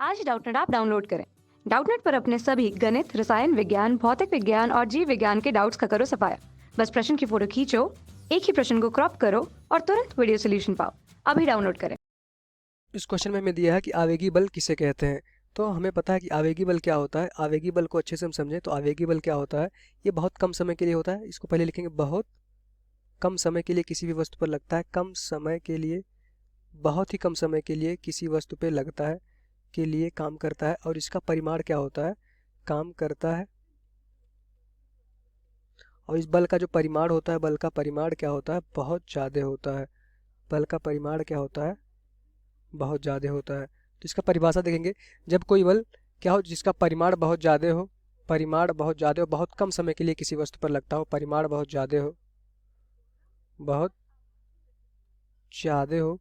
आज ही Doubtnut app download करें। Doubtnut पर अपने सभी गणित, रसायन विज्ञान, भौतिक विज्ञान और जीव विज्ञान के डाउट्स का करो सफाया। बस प्रश्न की फोटो खींचो, एक ही प्रश्न को क्रॉप करो और तुरंत वीडियो सोल्यूशन पाओ। अभी डाउनलोड करें। इस क्वेश्चन में हमें दिया है कि आवेगी बल किसे कहते हैं। तो हमें पता है कि आवेगी बल क्या होता है। आवेगी बल को अच्छे से हम समझें तो आवेगी बल क्या होता है। ये बहुत कम समय के लिए होता है। इसको पहले लिखेंगे, बहुत कम समय के लिए किसी भी वस्तु पर लगता है। कम समय के लिए, बहुत ही कम समय के लिए किसी वस्तु पे लगता है, के लिए काम करता है। और इसका परिमाण क्या होता है, काम करता है। और इस बल का जो परिमाण होता है, बल का परिमाण क्या होता है, बहुत ज़्यादा होता है। बल का परिमाण क्या होता है, बहुत ज़्यादा होता है। तो इसका परिभाषा देखेंगे, जब कोई बल क्या हो जिसका परिमाण बहुत ज़्यादा हो, परिमाण बहुत ज़्यादा हो, बहुत कम समय के लिए किसी वस्तु पर लगता हो, परिमाण बहुत ज़्यादा हो, बहुत ज़्यादा हो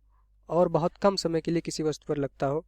और बहुत कम समय के लिए किसी वस्तु पर लगता हो।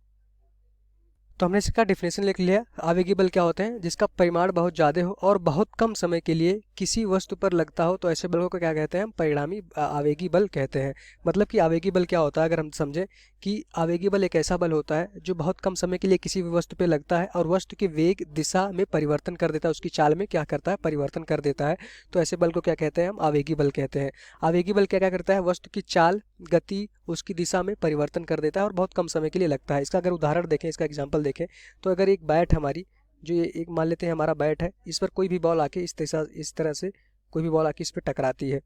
तो हमने इसका डिफिनेशन लिख लिया। आवेगी बल क्या होते हैं, जिसका परिमाण बहुत ज़्यादा हो और बहुत कम समय के लिए किसी वस्तु पर लगता हो, तो ऐसे बल को क्या कहते हैं, हम परिणामी आवेगी बल कहते हैं। मतलब कि आवेगी बल क्या होता है, अगर हम समझें कि आवेगी बल एक ऐसा बल होता है जो बहुत कम समय के लिए किसी भी वस्तु पर लगता है और वस्तु के वेग दिशा में परिवर्तन कर देता है, उसकी चाल में क्या करता है, परिवर्तन कर देता है। तो ऐसे बल को क्या कहते हैं, हम आवेगी बल कहते हैं। आवेगी बल क्या क्या करता है, वस्तु की चाल, गति, उसकी दिशा में परिवर्तन कर देता है और बहुत कम समय के लिए लगता है। इसका अगर उदाहरण देखें, इसका एग्जाम्पल देखें, तो अगर एक बैट हमारी, जो ये एक मान लेते हैं हमारा बैट है, इस पर कोई भी बॉल आके इस तरह से कोई भी बॉल आके इस पर टकराती है,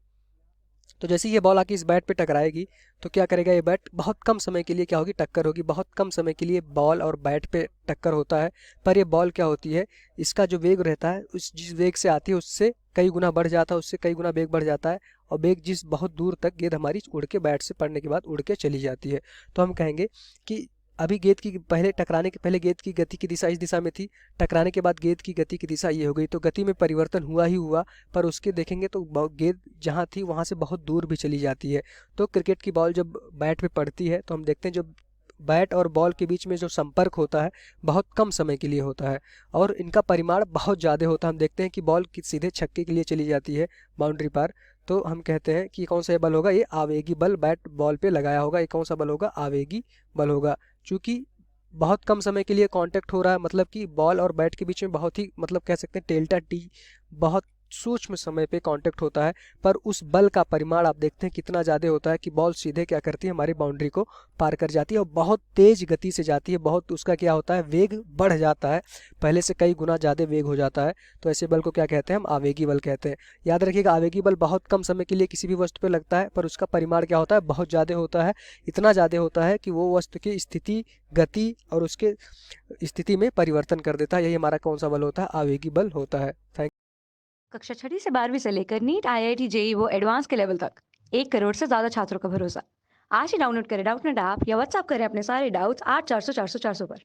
तो जैसे ही ये बॉल आके इस बैट पे टकराएगी तो क्या करेगा, ये बैट बहुत कम समय के लिए क्या होगी, टक्कर होगी। बहुत कम समय के लिए बॉल और बैट पे टक्कर होता है। पर ये बॉल क्या होती है, इसका जो वेग रहता है, उस जिस वेग से आती है उससे कई गुना बढ़ जाता है, उससे कई गुना वेग बढ़ जाता है। और वेग जिस बहुत दूर तक गेंद हमारी उड़ के बैट से पड़ने के बाद उड़ के चली जाती है। तो हम कहेंगे कि अभी गेंद की पहले टकराने के पहले गेंद की गति की दिशा इस दिशा में थी, टकराने के बाद गेंद की गति की दिशा ये हो गई। तो गति में परिवर्तन हुआ ही हुआ, पर उसके देखेंगे तो गेंद जहाँ थी वहाँ से बहुत दूर भी चली जाती है। तो क्रिकेट की बॉल जब बैट पे पड़ती है तो हम देखते हैं जब बैट और बॉल के बीच में जो संपर्क होता है बहुत कम समय के लिए होता है और इनका परिमाण बहुत ज़्यादा होता है। हम देखते हैं कि बॉल सीधे छक्के के लिए चली जाती है बाउंड्री पार। तो हम कहते हैं कि कौन सा ये बल होगा, ये आवेगी बल, बैट बॉल पे लगाया होगा, ये कौन सा बल होगा, आवेगी बल होगा। चूँकि बहुत कम समय के लिए कांटेक्ट हो रहा है, मतलब कि बॉल और बैट के बीच में बहुत ही, मतलब कह सकते हैं डेल्टा टी, बहुत सूक्ष्म समय पे कांटेक्ट होता है। पर उस बल का परिमाण आप देखते हैं कितना ज़्यादा होता है कि बॉल सीधे क्या करती है, हमारी बाउंड्री को पार कर जाती है और बहुत तेज गति से जाती है। बहुत उसका क्या होता है, वेग बढ़ जाता है, पहले से कई गुना ज़्यादा वेग हो जाता है। तो ऐसे बल को क्या कहते हैं, हम आवेगी बल कहते हैं। याद रखिएगा, आवेगी बल बहुत कम समय के लिए किसी भी वस्तु पर लगता है, पर उसका परिमाण क्या होता है, बहुत ज़्यादा होता है। इतना ज़्यादा होता है कि वो वस्तु की स्थिति, गति और उसके स्थिति में परिवर्तन कर देता है। यही हमारा कौन सा बल होता है, आवेगी बल होता है। थैंक कक्षा 6 से 12वीं से लेकर नीट, IIT, JEE वो एडवांस के लेवल तक 1 करोड़ से ज्यादा छात्रों का भरोसा। आज ही डाउनलोड करें डाउटनेट ऐप या व्हाट्सएप करें अपने सारे डाउट्स 8400 400 400 पर।